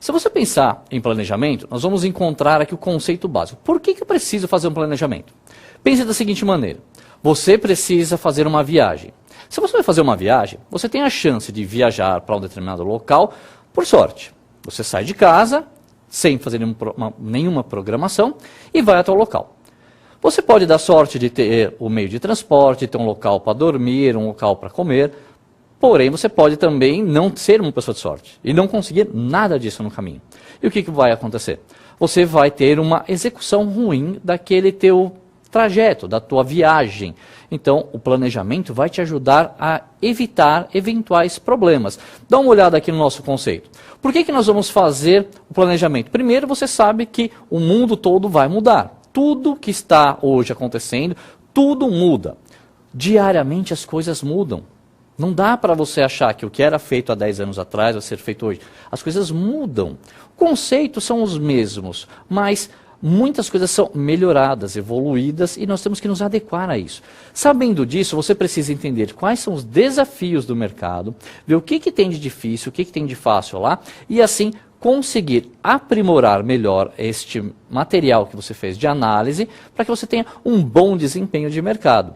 Se você pensar em planejamento, nós vamos encontrar aqui o conceito básico. Por que eu preciso fazer um planejamento? Pense da seguinte maneira. Você precisa fazer uma viagem. Se você vai fazer uma viagem, você tem a chance de viajar para um determinado local por sorte. Você sai de casa, sem fazer nenhuma programação, e vai até o local. Você pode dar sorte de ter o meio de transporte, ter um local para dormir, um local para comer, porém você pode também não ser uma pessoa de sorte e não conseguir nada disso no caminho. E o que vai acontecer? Você vai ter uma execução ruim daquele teu trajeto, da tua viagem. Então, o planejamento vai te ajudar a evitar eventuais problemas. Dá uma olhada aqui no nosso conceito. Por que nós vamos fazer o planejamento? Primeiro, você sabe que o mundo todo vai mudar. Tudo que está hoje acontecendo, tudo muda. Diariamente as coisas mudam. Não dá para você achar que o que era feito há 10 anos atrás vai ser feito hoje. As coisas mudam. Conceitos são os mesmos, mas muitas coisas são melhoradas, evoluídas, e nós temos que nos adequar a isso. Sabendo disso, você precisa entender quais são os desafios do mercado, ver o que tem de difícil, o que tem de fácil lá, e assim conseguir aprimorar melhor este material que você fez de análise, para que você tenha um bom desempenho de mercado.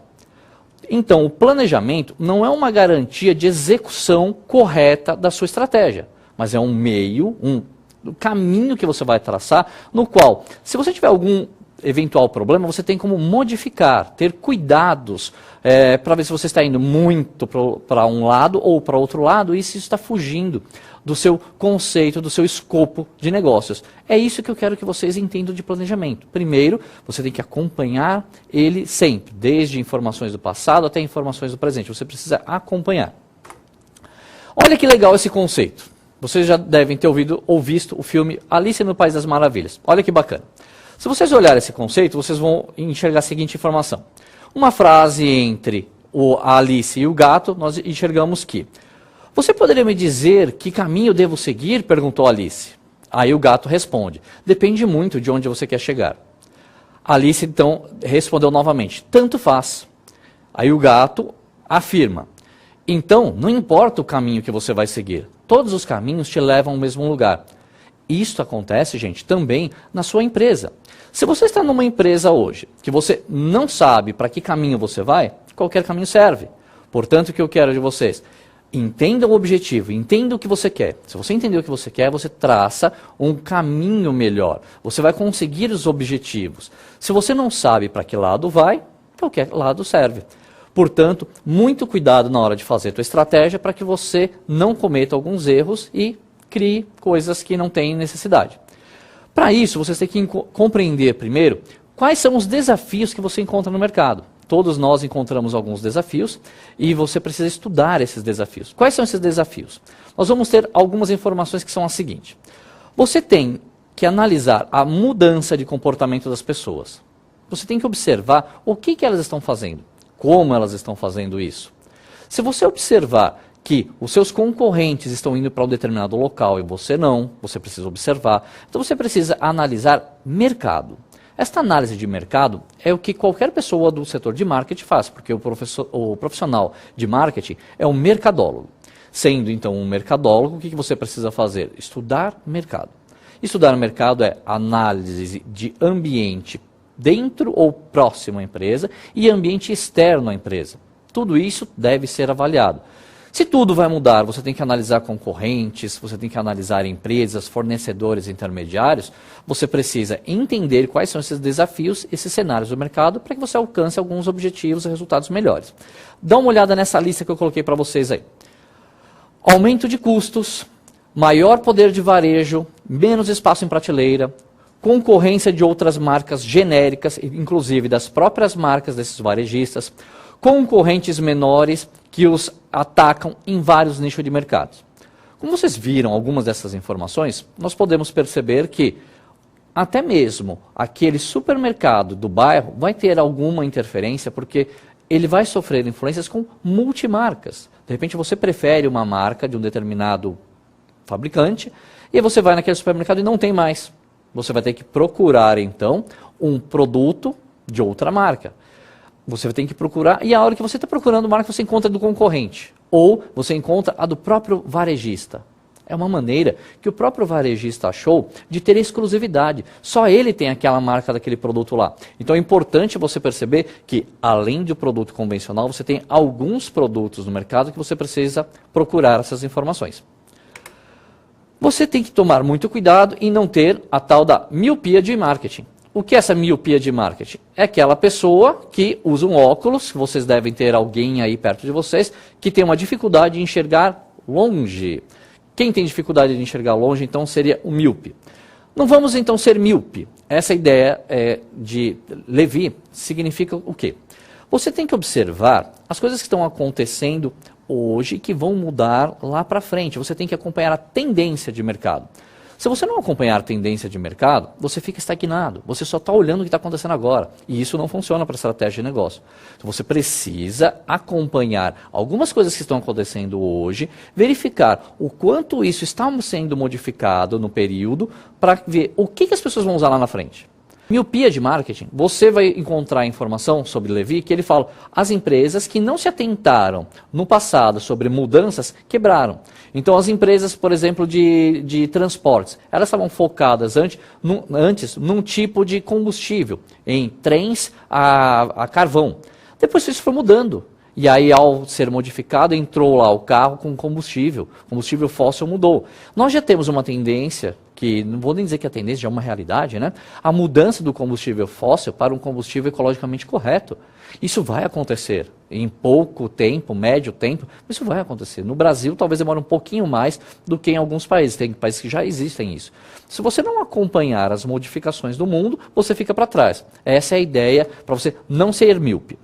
Então, o planejamento não é uma garantia de execução correta da sua estratégia, mas é um meio, um caminho que você vai traçar, no qual, se você tiver algum eventual problema, você tem como modificar, ter cuidados para ver se você está indo muito para um lado ou para outro lado e se está fugindo do seu conceito, do seu escopo de negócios. É isso que eu quero que vocês entendam de planejamento. Primeiro, você tem que acompanhar ele sempre, desde informações do passado até informações do presente. Você precisa acompanhar. Olha que legal esse conceito. Vocês já devem ter ouvido ou visto o filme Alice no País das Maravilhas. Olha que bacana. Se vocês olharem esse conceito, vocês vão enxergar a seguinte informação. Uma frase entre a Alice e o gato, nós enxergamos que: você poderia me dizer que caminho eu devo seguir? Perguntou Alice. Aí o gato responde: depende muito de onde você quer chegar. Alice então respondeu novamente: tanto faz. Aí o gato afirma: então, não importa o caminho que você vai seguir, todos os caminhos te levam ao mesmo lugar. Isso acontece, gente, também na sua empresa. Se você está numa empresa hoje, que você não sabe para que caminho você vai, qualquer caminho serve. Portanto, o que eu quero de vocês? Entenda o objetivo, entenda o que você quer. Se você entender o que você quer, você traça um caminho melhor. Você vai conseguir os objetivos. Se você não sabe para que lado vai, qualquer lado serve. Portanto, muito cuidado na hora de fazer a tua estratégia para que você não cometa alguns erros e crie coisas que não têm necessidade. Para isso, vocês têm que compreender primeiro quais são os desafios que você encontra no mercado. Todos nós encontramos alguns desafios e você precisa estudar esses desafios. Quais são esses desafios? Nós vamos ter algumas informações que são as seguintes. Você tem que analisar a mudança de comportamento das pessoas. Você tem que observar o que elas estão fazendo, como elas estão fazendo isso. Se você observar que os seus concorrentes estão indo para um determinado local e você não, você precisa observar. Então você precisa analisar mercado. Esta análise de mercado é o que qualquer pessoa do setor de marketing faz, porque o profissional de marketing é um mercadólogo. Sendo então um mercadólogo, o que você precisa fazer? Estudar mercado. Estudar mercado é análise de ambiente dentro ou próximo à empresa e ambiente externo à empresa. Tudo isso deve ser avaliado. Se tudo vai mudar, você tem que analisar concorrentes, você tem que analisar empresas, fornecedores, intermediários, você precisa entender quais são esses desafios, esses cenários do mercado, para que você alcance alguns objetivos e resultados melhores. Dá uma olhada nessa lista que eu coloquei para vocês aí. Aumento de custos, maior poder de varejo, menos espaço em prateleira, concorrência de outras marcas genéricas, inclusive das próprias marcas desses varejistas, concorrentes menores que os atacam em vários nichos de mercados. Como vocês viram algumas dessas informações, nós podemos perceber que até mesmo aquele supermercado do bairro vai ter alguma interferência, porque ele vai sofrer influências com multimarcas. De repente você prefere uma marca de um determinado fabricante, e você vai naquele supermercado e não tem mais. Você vai ter que procurar então um produto de outra marca. Você tem que procurar, e a hora que você está procurando marca, você encontra do concorrente. Ou você encontra a do próprio varejista. É uma maneira que o próprio varejista achou de ter exclusividade. Só ele tem aquela marca daquele produto lá. Então é importante você perceber que, além do produto convencional, você tem alguns produtos no mercado que você precisa procurar essas informações. Você tem que tomar muito cuidado em não ter a tal da miopia de marketing. O que é essa miopia de marketing? É aquela pessoa que usa um óculos, vocês devem ter alguém aí perto de vocês, que tem uma dificuldade de enxergar longe. Quem tem dificuldade de enxergar longe, então, seria o míope. Não vamos, então, ser míope. Essa ideia de Levi significa o quê? Você tem que observar as coisas que estão acontecendo hoje que vão mudar lá para frente. Você tem que acompanhar a tendência de mercado. Se você não acompanhar a tendência de mercado, você fica estagnado. Você só está olhando o que está acontecendo agora. E isso não funciona para estratégia de negócio. Então você precisa acompanhar algumas coisas que estão acontecendo hoje, verificar o quanto isso está sendo modificado no período, para ver o que as pessoas vão usar lá na frente. Miopia de marketing, você vai encontrar informação sobre Levi que ele fala, as empresas que não se atentaram no passado sobre mudanças quebraram. Então as empresas, por exemplo, de transportes, elas estavam focadas antes num tipo de combustível, em trens a carvão. Depois isso foi mudando. E aí, ao ser modificado, entrou lá o carro com combustível. O combustível fóssil mudou. Nós já temos uma tendência, que não vou nem dizer que a tendência já é uma realidade, né? A mudança do combustível fóssil para um combustível ecologicamente correto. Isso vai acontecer em pouco tempo, médio tempo, mas isso vai acontecer. No Brasil, talvez demore um pouquinho mais do que em alguns países. Tem países que já existem isso. Se você não acompanhar as modificações do mundo, você fica para trás. Essa é a ideia para você não ser míope.